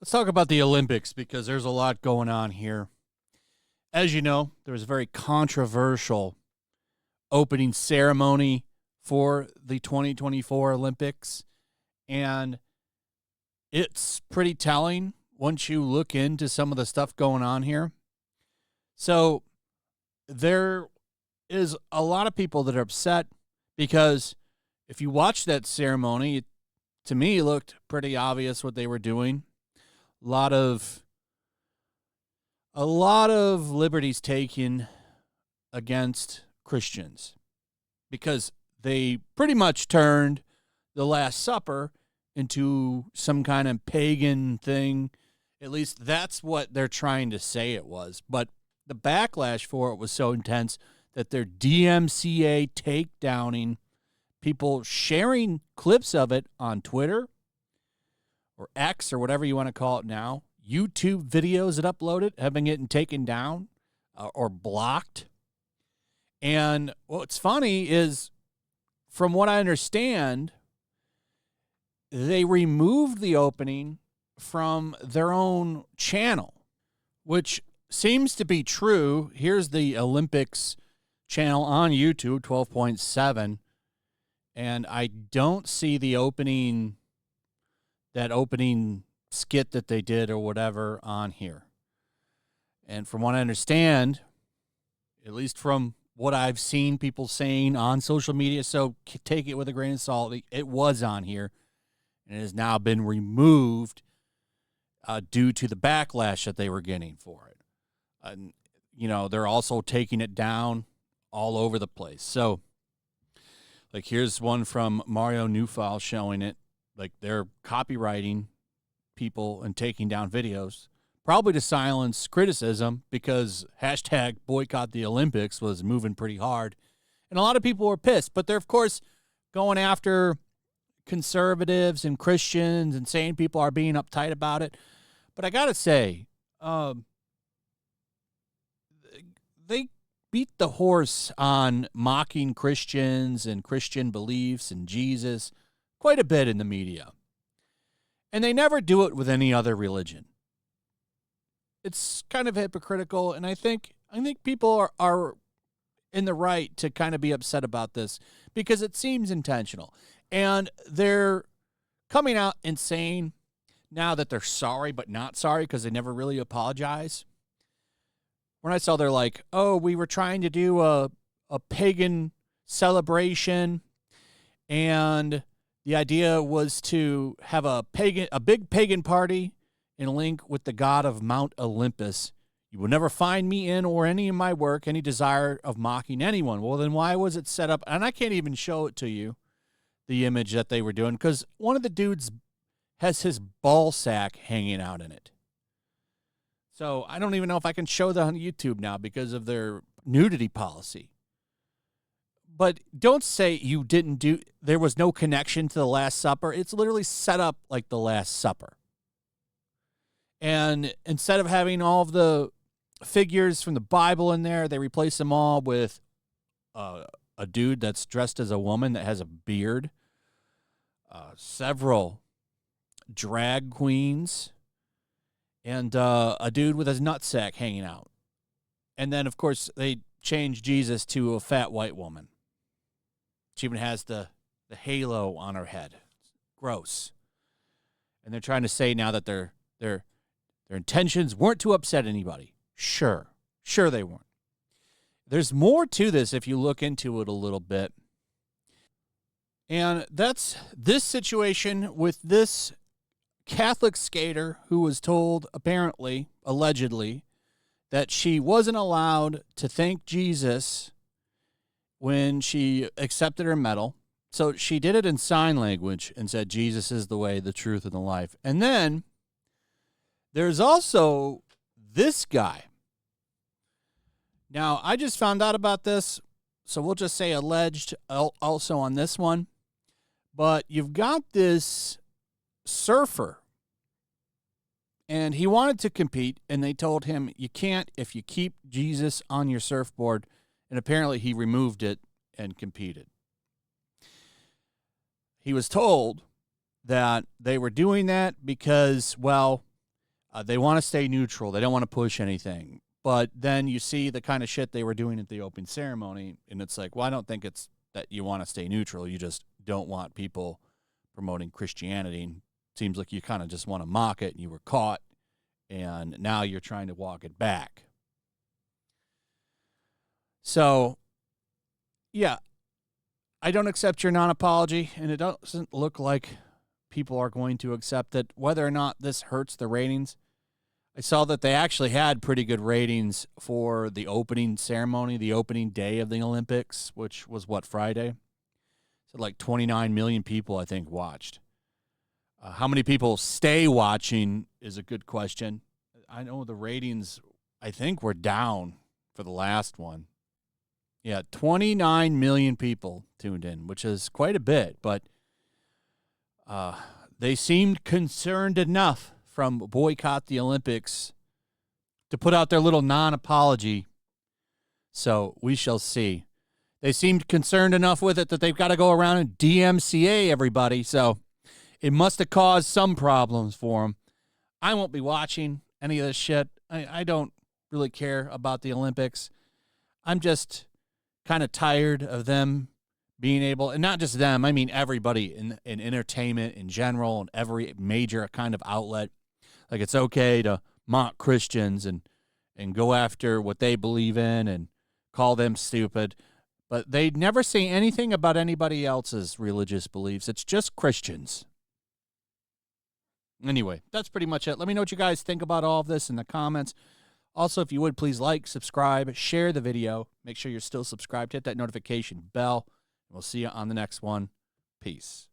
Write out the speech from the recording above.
Let's talk about the Olympics because there's a lot going on here. As you know, there was a very controversial opening ceremony for the 2024 Olympics, and it's pretty telling once you look into some of the stuff going on here. So there is a lot of people that are upset because if you watch that ceremony, to me, it looked pretty obvious what they were doing. A lot of liberties taken against Christians because they pretty much turned the Last Supper into some kind of pagan thing. At least that's what they're trying to say it was. But the backlash for it was so intense that they're DMCA takedowning, people sharing clips of it on Twitter or X or whatever you want to call it now. YouTube videos that uploaded have been getting taken down or blocked. And what's funny is, from what I understand, they removed the opening from their own channel, which seems to be true. Here's the Olympics channel on YouTube, 12.7, and I don't see the opening skit that they did or whatever on here. And from what I understand, at least from what I've seen people saying on social media, so take it with a grain of salt, it was on here and it has now been removed due to the backlash that they were getting for it. And, they're also taking it down all over the place. So, like, here's one from Mario Newfile showing it. Like, they're copywriting people and taking down videos, probably to silence criticism because hashtag boycott the Olympics was moving pretty hard. And a lot of people were pissed, but they're, of course, going after conservatives and Christians and saying people are being uptight about it. But I got to say, they beat the horse on mocking Christians and Christian beliefs and Jesus quite a bit in the media. And they never do it with any other religion. It's kind of hypocritical, and I think people are in the right to kind of be upset about this because it seems intentional. And they're coming out and saying now that they're sorry but not sorry because they never really apologize. When I saw they're like, oh, we were trying to do a pagan celebration, and the idea was to have a big pagan party and link with the god of Mount Olympus. You will never find me in or any of my work any desire of mocking anyone. Well, then why was it set up? And I can't even show it to you, the image that they were doing, because one of the dudes has his ball sack hanging out in it. So I don't even know if I can show that on YouTube now because of their nudity policy. But don't say there was no connection to the Last Supper. It's literally set up like the Last Supper. And instead of having all of the figures from the Bible in there, they replace them all with a dude that's dressed as a woman that has a beard, several drag queens, and a dude with his nutsack hanging out. And then, of course, they changed Jesus to a fat white woman. She even has the halo on her head. Gross. And they're trying to say now that their intentions weren't to upset anybody. Sure they weren't. There's more to this if you look into it a little bit. And that's this situation with this Catholic skater who was told, apparently, allegedly, that she wasn't allowed to thank Jesus when she accepted her medal. So she did it in sign language and said, Jesus is the way, the truth, and the life. And then there's also this guy. Now, I just found out about this, so we'll just say alleged also on this one. But you've got this surfer, and he wanted to compete, and they told him, you can't if you keep Jesus on your surfboard. And apparently he removed it and competed. He was told that they were doing that because, well, they want to stay neutral. They don't want to push anything. But then you see the kind of shit they were doing at the opening ceremony, and it's like, well, I don't think it's that you want to stay neutral. You just don't want people promoting Christianity. And it seems like you kind of just want to mock it, and you were caught, and now you're trying to walk it back. So, yeah, I don't accept your non-apology, and it doesn't look like people are going to accept it. Whether or not this hurts the ratings, I saw that they actually had pretty good ratings for the opening ceremony, the opening day of the Olympics, which was, Friday? So like 29 million people, I think, watched. How many people stay watching is a good question. I know the ratings, I think, were down for the last one. Yeah, 29 million people tuned in, which is quite a bit, but they seemed concerned enough from Boycott the Olympics to put out their little non-apology. So we shall see. They seemed concerned enough with it that they've got to go around and DMCA everybody. So it must have caused some problems for them. I won't be watching any of this shit. I don't really care about the Olympics. I'm just kind of tired of them being able, and not just them, I mean everybody in entertainment in general and every major kind of outlet. Like, it's okay to mock Christians and go after what they believe in and call them stupid, but they never say anything about anybody else's religious beliefs. It's just Christians. Anyway, that's pretty much it. Let me know what you guys think about all of this in the comments. Also, if you would, please like, subscribe, share the video. Make sure you're still subscribed. Hit that notification bell. We'll see you on the next one. Peace.